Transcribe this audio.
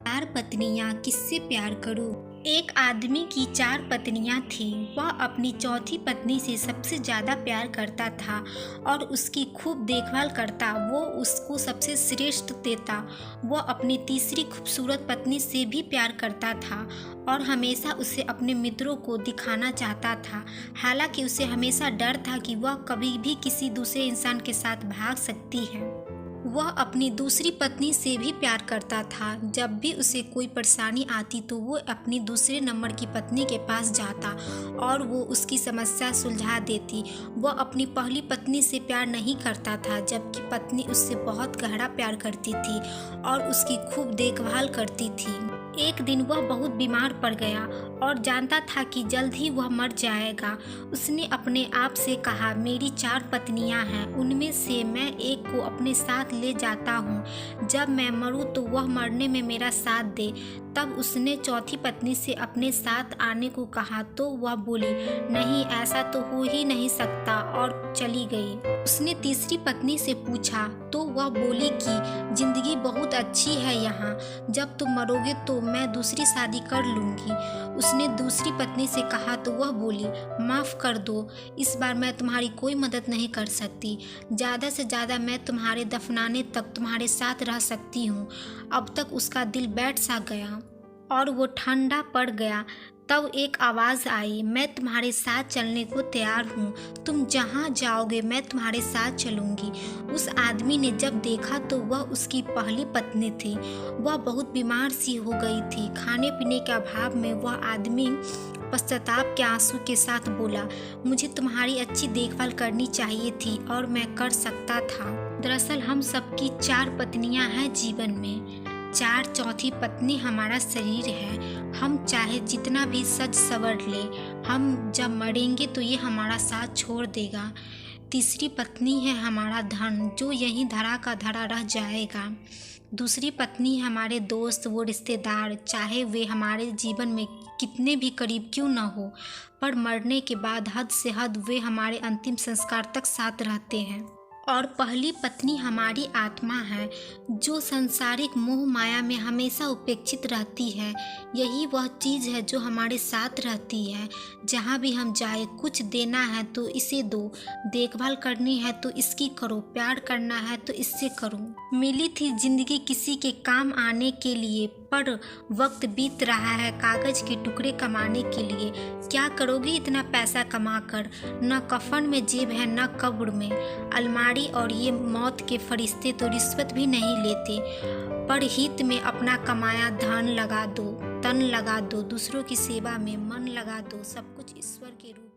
चार पत्नियां किससे प्यार करूं। एक आदमी की चार पत्नियां थी। वह अपनी चौथी पत्नी से सबसे ज़्यादा प्यार करता था और उसकी खूब देखभाल करता। वो उसको सबसे श्रेष्ठ देता। वह अपनी तीसरी खूबसूरत पत्नी से भी प्यार करता था और हमेशा उसे अपने मित्रों को दिखाना चाहता था। हालांकि उसे हमेशा डर था कि वह कभी भी किसी दूसरे इंसान के साथ भाग सकती है। वह अपनी दूसरी पत्नी से भी प्यार करता था। जब भी उसे कोई परेशानी आती तो वो अपनी दूसरे नंबर की पत्नी के पास जाता और वो उसकी समस्या सुलझा देती। वह अपनी पहली पत्नी से प्यार नहीं करता था, जबकि पत्नी उससे बहुत गहरा प्यार करती थी और उसकी खूब देखभाल करती थी। एक दिन वह बहुत बीमार पड़ गया और जानता था कि जल्द ही वह मर जाएगा। उसने अपने आप से कहा, मेरी चार पत्नियां हैं, उनमें से मैं एक को अपने साथ ले जाता हूँ। जब मैं मरूँ तो वह मरने में मेरा साथ दे। तब उसने चौथी पत्नी से अपने साथ आने को कहा तो वह बोली, नहीं, ऐसा तो हो ही नहीं सकता, और चली गई। उसने तीसरी पत्नी से पूछा तो वह बोली कि जिंदगी बहुत अच्छी है यहाँ, जब तुम मरोगे तो मैं दूसरी शादी कर लूँगी। उसने दूसरी पत्नी से कहा तो वह बोली, माफ़ कर दो, इस बार मैं तुम्हारी कोई मदद नहीं कर सकती। ज़्यादा से ज़्यादा मैं तुम्हारे दफनाने तक तुम्हारे साथ रह सकती हूँ। अब तक उसका दिल बैठ सा गया और वो ठंडा पड़ गया। तब एक आवाज़ आई, मैं तुम्हारे साथ चलने को तैयार हूँ, तुम जहाँ जाओगे मैं तुम्हारे साथ चलूँगी। उस आदमी ने जब देखा तो वह उसकी पहली पत्नी थी। वह बहुत बीमार सी हो गई थी। खाने पीने के अभाव में वह आदमी पश्चाताप के आंसू के साथ बोला, मुझे तुम्हारी अच्छी देखभाल करनी चाहिए थी और मैं कर सकता था। दरअसल हम सबकी चार पत्नियां हैं जीवन में। चार चौथी पत्नी हमारा शरीर है। हम चाहे जितना भी सज सवर ले, हम जब मरेंगे तो ये हमारा साथ छोड़ देगा। तीसरी पत्नी है हमारा धन, जो यहीं धरा का धरा रह जाएगा। दूसरी पत्नी हमारे दोस्त, वो रिश्तेदार, चाहे वे हमारे जीवन में कितने भी करीब क्यों न हो, पर मरने के बाद हद से हद वे हमारे अंतिम संस्कार तक साथ रहते हैं। और पहली पत्नी हमारी आत्मा है, जो सांसारिक मोह माया में हमेशा उपेक्षित रहती है। यही वह चीज़ है जो हमारे साथ रहती है। जहाँ भी हम जाए, कुछ देना है तो इसे दो, देखभाल करनी है तो इसकी करो, प्यार करना है तो इससे करो। मिली थी जिंदगी किसी के काम आने के लिए, पर वक्त बीत रहा है कागज के टुकड़े कमाने के लिए। क्या करोगे इतना पैसा कमाकर? न कफन में जेब है न कब्र में अलमारी, और ये मौत के फरिश्ते तो रिश्वत भी नहीं लेते। पर हित में अपना कमाया धन लगा दो, तन लगा दो, दूसरों की सेवा में मन लगा दो। सब कुछ ईश्वर के रूप